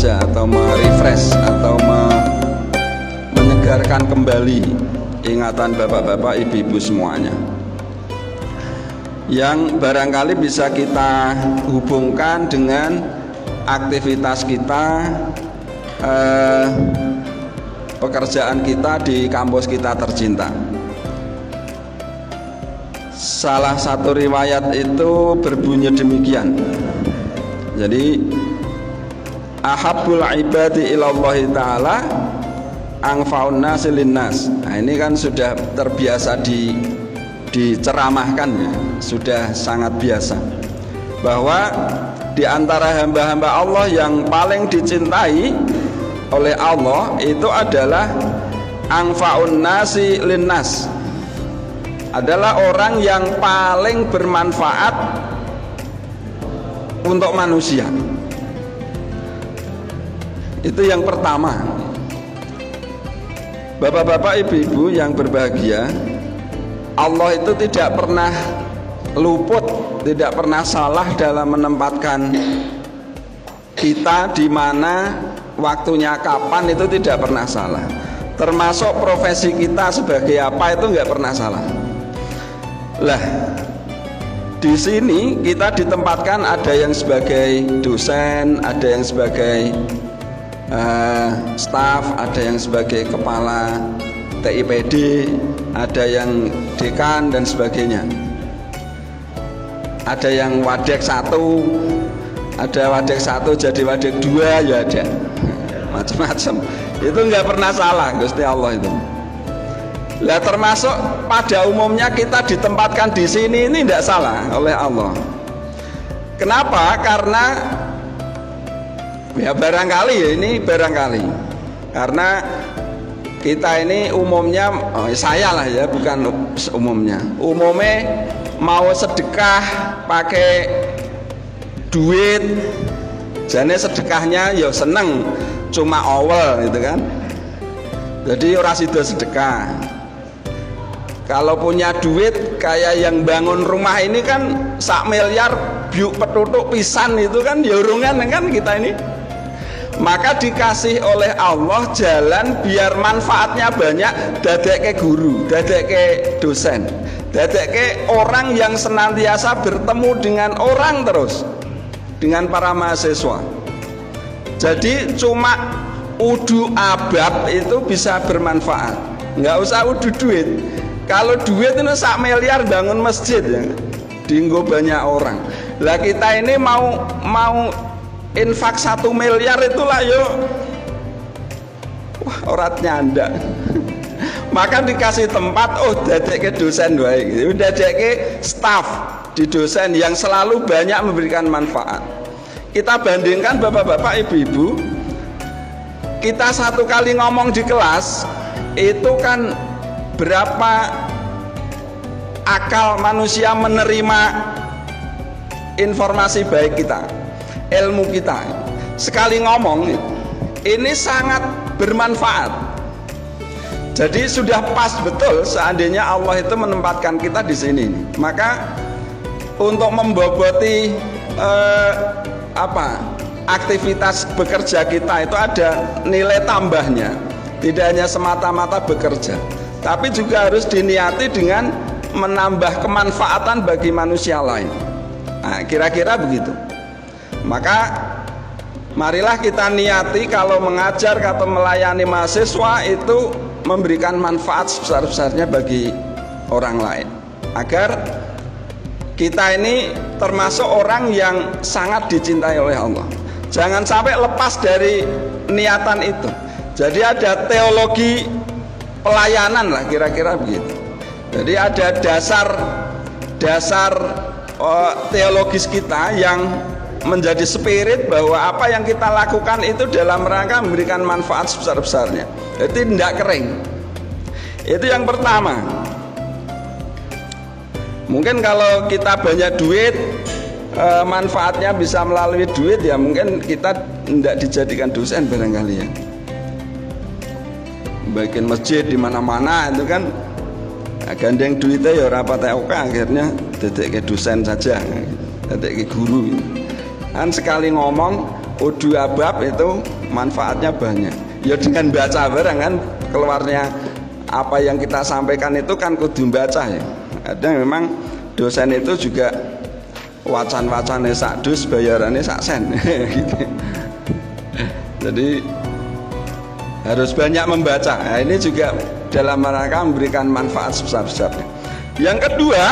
saja atau merefresh atau menyegarkan kembali ingatan bapak-bapak, ibu-ibu semuanya, yang barangkali bisa kita hubungkan dengan aktivitas kita, pekerjaan kita di kampus kita tercinta. Salah satu riwayat itu berbunyi demikian. Jadi ahabbul ibadi ilallahi ta'ala angfaun nasi linnas. Nah, ini kan sudah terbiasa diceramahkan ya, sudah sangat biasa, bahwa di antara hamba-hamba Allah yang paling dicintai oleh Allah itu adalah angfaun nasi linnas, adalah orang yang paling bermanfaat untuk manusia. Itu yang pertama. Bapak-bapak, ibu-ibu yang berbahagia, Allah itu tidak pernah luput, tidak pernah salah dalam menempatkan kita di mana, waktunya kapan, itu tidak pernah salah. Termasuk profesi kita sebagai apa itu nggak pernah salah. Lah, di sini kita ditempatkan, ada yang sebagai dosen, ada yang sebagai staf, ada yang sebagai kepala TIPD, ada yang dekan dan sebagainya. Ada yang wadek 1, ada wadek 1 jadi wadek 2, ya ada macam-macam. Itu nggak pernah salah Gusti Allah itu. Lah, termasuk pada umumnya kita ditempatkan di sini ini tidak salah oleh Allah. Kenapa? Karena ya barangkali ya, ini barangkali karena kita ini umumnya, saya lah ya, bukan umumnya, umumnya mau sedekah pakai duit, jadi sedekahnya ya seneng cuma awal gitu kan, jadi orang sido sedekah. Kalau punya duit kayak yang bangun rumah ini kan 1 miliar biuk petutuk pisan itu kan ya urungan kan kita ini. Maka dikasih oleh Allah jalan biar manfaatnya banyak, dadekke guru, dadekke dosen, dadekke orang yang senantiasa bertemu dengan orang terus, dengan para mahasiswa. Jadi cuma udu abab itu bisa bermanfaat, nggak usah udu duit. Kalau duit itu 1 miliar bangun masjid ya, dienggo banyak orang. Lah kita ini mau infak 1 miliar itulah yuk, wah orat nyanda. Maka dikasih tempat, oh dadekke dosen baik, dadekke staf di dosen yang selalu banyak memberikan manfaat. Kita bandingkan bapak-bapak, ibu-ibu, kita 1 kali ngomong di kelas itu kan berapa akal manusia menerima informasi baik kita, ilmu kita. Sekali ngomong ini sangat bermanfaat. Jadi sudah pas betul seandainya Allah itu menempatkan kita di sini. Maka untuk memboboti aktivitas bekerja kita itu ada nilai tambahnya. Tidak hanya semata-mata bekerja, tapi juga harus diniati dengan menambah kemanfaatan bagi manusia lain. Nah, kira-kira begitu. Maka marilah kita niati kalau mengajar atau melayani mahasiswa itu memberikan manfaat sebesar-besarnya bagi orang lain, agar kita ini termasuk orang yang sangat dicintai oleh Allah. Jangan sampai lepas dari niatan itu. Jadi ada teologi pelayanan lah, kira-kira begitu. Jadi ada dasar teologis kita yang menjadi spirit bahwa apa yang kita lakukan itu dalam rangka memberikan manfaat sebesar-besarnya. Jadi tidak kering. Itu yang pertama. Mungkin kalau kita banyak duit, manfaatnya bisa melalui duit, ya mungkin kita tidak dijadikan dosen barangkali ya. Bikin masjid di mana-mana itu kan gandeng duitnya ya rapat TOK, akhirnya dedekke dosen saja, dedekke guru. Kan sekali ngomong udu abab itu manfaatnya banyak. Ya dengan baca barang kan keluarnya apa yang kita sampaikan itu kan kudu baca ya. Ada memang dosen itu juga wacan-wacane sak dus bayarannya sak sen gitu. Jadi harus banyak membaca. Nah, ini juga dalam rangka memberikan manfaat sebesar-besarnya. Yang kedua,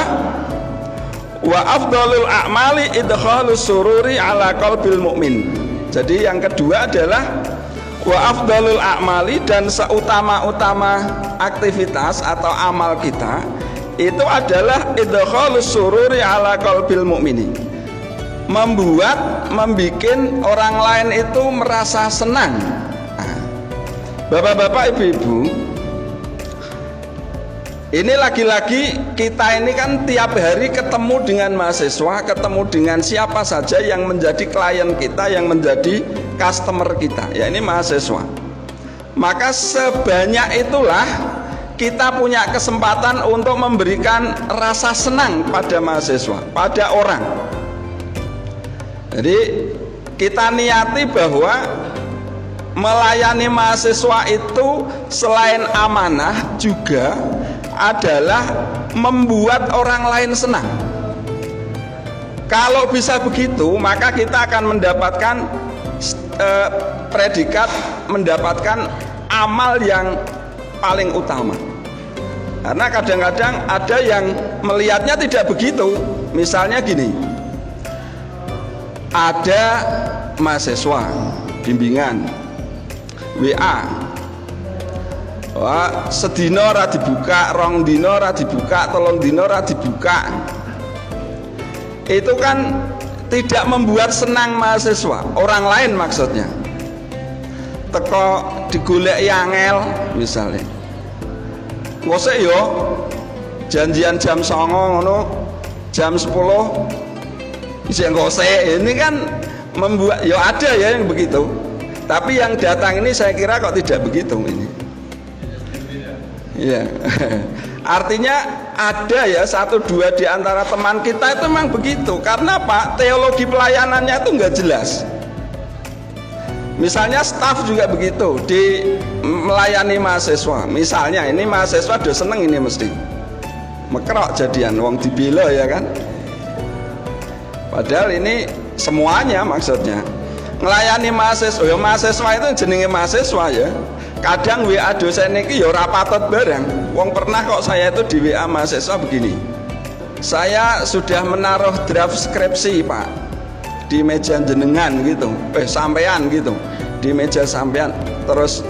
wa afdalul a'mali idkhalus sururi ala qalbil mu'min. Jadi yang kedua adalah wa afdalul a'mali, dan seutama-utama aktivitas atau amal kita itu adalah idkhalus sururi ala qalbil mu'mini. Membuat orang lain itu merasa senang. Nah, bapak-bapak, ibu-ibu, ini lagi-lagi kita ini kan tiap hari ketemu dengan mahasiswa, ketemu dengan siapa saja yang menjadi klien kita, yang menjadi customer kita, ya ini mahasiswa. Maka sebanyak itulah kita punya kesempatan untuk memberikan rasa senang pada mahasiswa, pada orang. Jadi kita niati bahwa melayani mahasiswa itu selain amanah juga adalah membuat orang lain senang. Kalau bisa begitu, maka kita akan mendapatkan predikat, mendapatkan amal yang paling utama. Karena kadang-kadang ada yang melihatnya tidak begitu. Misalnya gini, ada mahasiswa bimbingan WA, wah sedino ora dibuka, rong dino ora dibuka, tolong dino ora dibuka. Itu kan tidak membuat senang mahasiswa, orang lain maksudnya. Teko digoleki angel misalnya, ngosek yo janjian jam 09.00 ngono, jam 10 isih ngosek. Ini kan membuat, ya ada ya yang begitu. Tapi yang datang ini saya kira kok tidak begitu ini. Iya. Artinya ada ya 1-2 di antara teman kita itu memang begitu. Karena apa? Teologi pelayanannya itu nggak jelas. Misalnya staf juga begitu di melayani mahasiswa. Misalnya ini mahasiswa udah seneng ini mesti mekrok jadian wong dibela ya kan. Padahal ini semuanya maksudnya ngelayani mahasiswa. Ya mahasiswa itu jenenge mahasiswa ya. Kadang WA dosen ini ya ora patut barang. Wong pernah kok saya itu di WA mahasiswa begini, saya sudah menaruh draft skripsi Pak di meja jenengan gitu, sampean gitu, di meja sampean, terus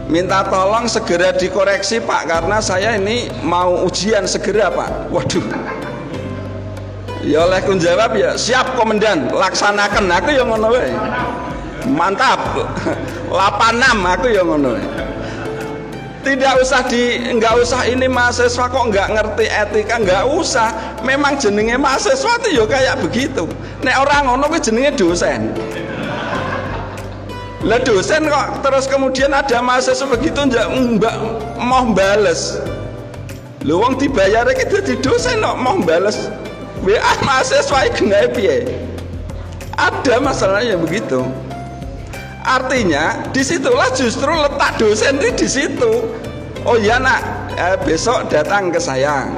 minta tolong segera dikoreksi Pak karena saya ini mau ujian segera Pak. Waduh, ya oleh kun jawab ya siap komandan, laksanakan. Aku yang ngono wae, mantap. 86 aku yang ngono. Tidak usah nggak usah ini mahasiswa kok nggak ngerti etika, nggak usah. Memang jenenge mahasiswa itu ya kayak begitu. Nek orang ngono kuwi jenenge dosen. Lah dosen kok terus kemudian ada mahasiswa begitu mbak mau bales. Lho wong dibayare ki dadi dosen kok mau bales WA mahasiswa iki gawe piye? Ada masalahnya begitu. Artinya disitulah justru letak dosen itu di situ. Oh ya nak, besok datang ke saya.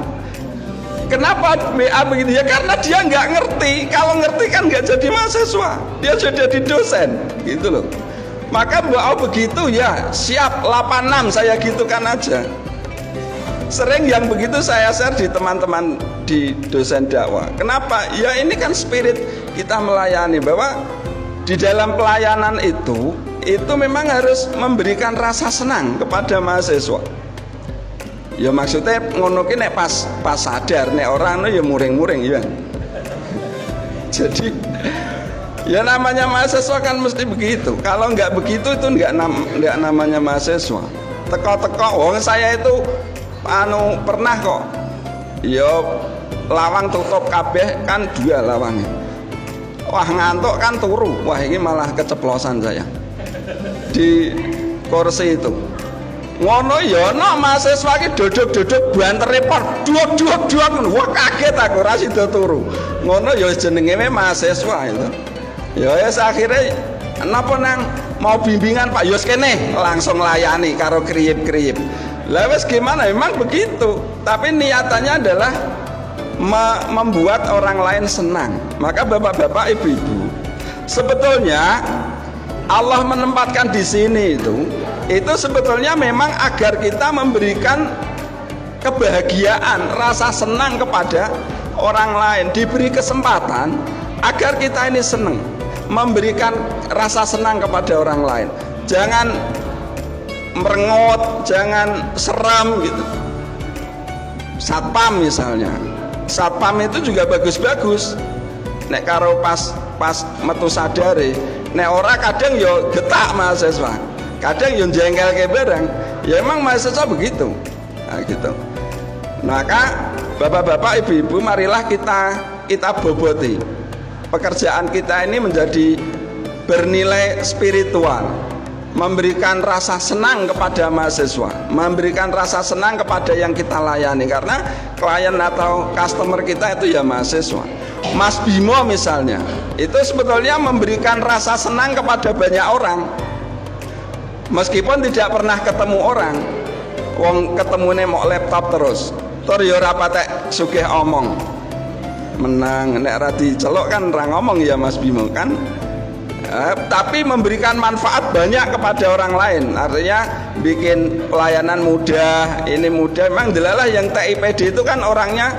Kenapa WA begitu ya? Karena dia nggak ngerti. Kalau ngerti kan nggak jadi mahasiswa, dia sudah jadi dosen, gitu loh. Maka mbak begitu ya siap 86 saya gitukan aja. Sering yang begitu saya share di teman-teman di dosen dakwah. Kenapa? Ya ini kan spirit kita melayani, bahwa di dalam pelayanan itu memang harus memberikan rasa senang kepada mahasiswa. Ya maksudnya ngono ki nek pas sadar nek orang ya muring-muring ya. Jadi ya namanya mahasiswa kan mesti begitu. Kalau nggak begitu itu nggak namanya mahasiswa. Teko-teko wong saya itu pernah kok. Ya lawang tutup kabeh kan 2 lawangnya. Wah ngantuk kan turu. Wah ini malah keceplosan saya di kursi itu. Ngono ya no mahasiswa ki duduk-duduk banter report duak. Wah kaget aku ra sida turu. Ngono ya jenenge mahasiswa itu. Ya wis akhirnya Napa nang mau bimbingan Pak Yos kene langsung layani karo kriyip-kriyip. Lah wis gimana memang begitu. Tapi niatannya adalah membuat orang lain senang. Maka bapak-bapak, ibu-ibu, sebetulnya Allah menempatkan di sini itu sebetulnya memang agar kita memberikan kebahagiaan, rasa senang kepada orang lain, diberi kesempatan agar kita ini senang, memberikan rasa senang kepada orang lain. Jangan merengut, jangan seram gitu. Satpam misalnya, satpam itu juga bagus-bagus. Nek karo pas metu sadare, nek ora kadang yo getak mahasiswa, kadang yo jengkel ke barang. Ya emang mahasiswa begitu. Nah, gitu. Maka bapak-bapak, ibu-ibu, marilah kita boboti pekerjaan kita ini menjadi bernilai spiritual, memberikan rasa senang kepada mahasiswa, memberikan rasa senang kepada yang kita layani, karena klien atau customer kita itu ya mahasiswa. Mas Bimo misalnya, itu sebetulnya memberikan rasa senang kepada banyak orang, meskipun tidak pernah ketemu orang. Wong ketemune mau laptop terus, tur yo ora patek sugih omong. Menang nek ra diceluk kan ra ngomong ya Mas Bimo kan. Tapi memberikan manfaat banyak kepada orang lain, artinya bikin pelayanan mudah, ini mudah. Memang delalah yang TIPD itu kan orangnya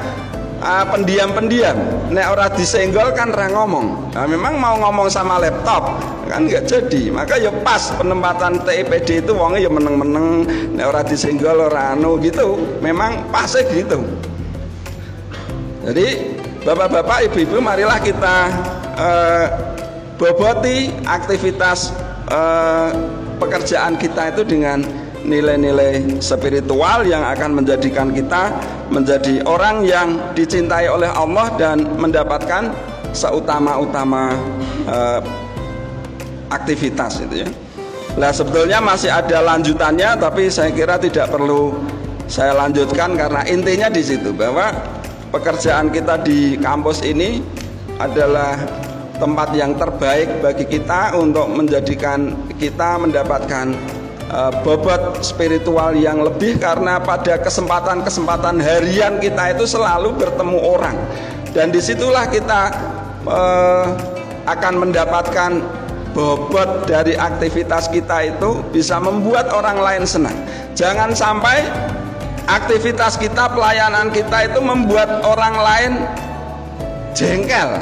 pendiam-pendiam, nek ora disenggol kan ra ngomong. Nah, memang mau ngomong sama laptop kan nggak jadi. Maka ya pas penempatan TIPD itu wongnya ya meneng-meneng, nek ora disenggol ora anu gitu. Memang pasnya gitu. Jadi bapak-bapak, ibu-ibu, marilah kita boboti aktivitas pekerjaan kita itu dengan nilai-nilai spiritual yang akan menjadikan kita menjadi orang yang dicintai oleh Allah dan mendapatkan seutama-utama aktivitas itu ya. Nah, sebetulnya masih ada lanjutannya, tapi saya kira tidak perlu saya lanjutkan karena intinya di situ bahwa pekerjaan kita di kampus ini adalah tempat yang terbaik bagi kita untuk menjadikan kita mendapatkan bobot spiritual yang lebih, karena pada kesempatan-kesempatan harian kita itu selalu bertemu orang, dan disitulah kita akan mendapatkan bobot dari aktivitas kita itu bisa membuat orang lain senang. Jangan sampai aktivitas kita, pelayanan kita itu membuat orang lain jengkel.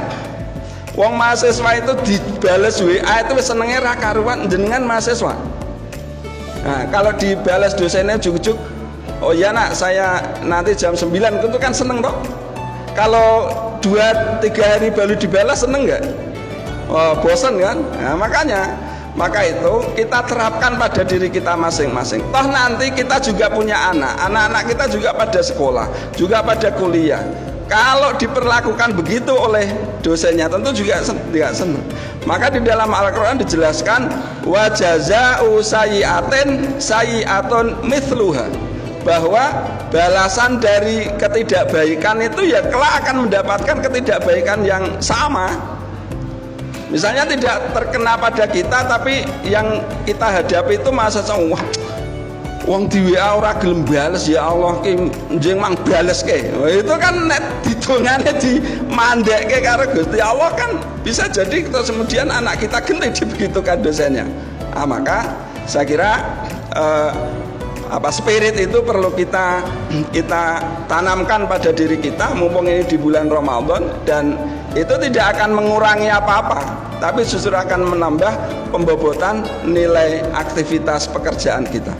Wong mahasiswa itu dibales WA itu senengnya ra karuan jenengan mahasiswa. Nah, kalau dibales dosennya jujuk, oh ya nak, saya nanti jam 9, itu kan seneng toh. Kalau 2-3 hari baru dibalas seneng nggak? Oh, bosan kan? Nah, maka itu kita terapkan pada diri kita masing-masing. Toh nanti kita juga punya anak-anak kita juga pada sekolah, juga pada kuliah. Kalau diperlakukan begitu oleh dosennya tentu juga tidak senang. Maka di dalam Al-Quran dijelaskan wa jazaa'u sayyi'atin sayyi'atun mithluha, bahwa balasan dari ketidakbaikan itu ya kelak akan mendapatkan ketidakbaikan yang sama. Misalnya tidak terkena pada kita, tapi yang kita hadapi itu masa wah, wong di WA ora gelem bales, ya Allah ki njing mang bales ke. Itu kan nek ditungane di mandekke karo Gusti Allah kan bisa jadi kemudian anak kita genti dibegitukan dosennya. Nah, maka saya kira spirit itu perlu kita tanamkan pada diri kita mumpung ini di bulan Ramadan, dan itu tidak akan mengurangi apa-apa, tapi justru akan menambah pembobotan nilai aktivitas pekerjaan kita.